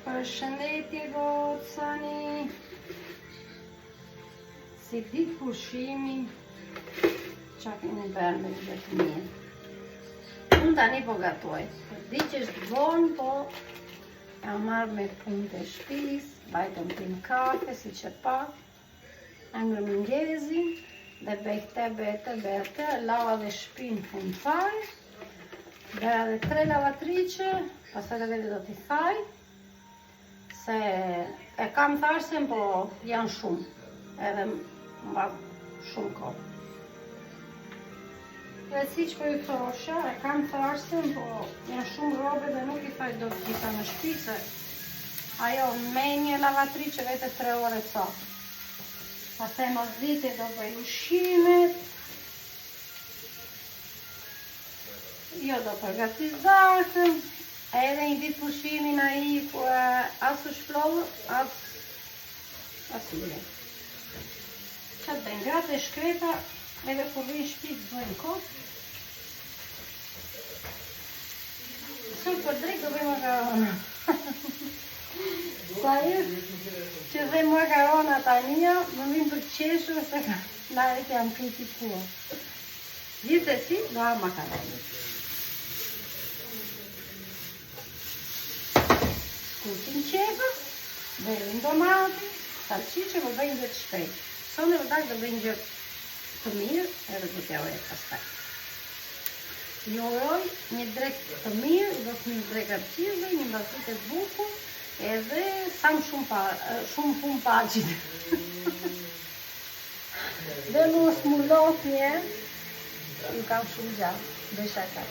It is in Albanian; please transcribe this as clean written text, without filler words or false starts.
Përshëndetje gocani. Si ditë pushimi, qa keni bërë me gjithë mirë. Unë tani po gatoj. Di që është vonë, po jam marrë me punë të shtëpis, bajtëm tim kafe, si që pak, angrë mëngjezi, dhe bete, lava dhe shpinë fund fare, bëra dhe 3 lavatrice, pastaj edhe do t'i thaj, se e kam tharsen, po janë shumë, edhe mba shumë kohë. Dhe si që po ju thosha, e kam tharsen, po janë shumë robe dhe nuk i thaj do të gjitha në shtëpi, se ajo me një lavatrice vete 3 ore ca. Pastaj mas dite do bëj ushimet, jo do përgatis darkën, edhe një ditë pushimin a i ku as u shplovë, as ule. Qatë bëjnë gratë e shkreta, edhe kur vijnë shpi të bëjnë kohë. Shumë për drejtë do bëjmë makarona. Sa ju që dhe makarona tania, më vinë për qeshur se narit jam kritikua. Gjithsesi, do ha makarona. Kutin qepa, bëjnë domati, salqiqe, më bëjnë gjë të shpejt. Sonë e vëdak do bëjnë gjë të mirë, edhe do t'ja ojë pastaj. Një oroj, një drek të mirë, do të një drek arqizë, një mbazit e bukur, edhe sa më shumë pun paqit. Dhe mos më lot njerë, ju kam shumë gjatë, dhe shaka.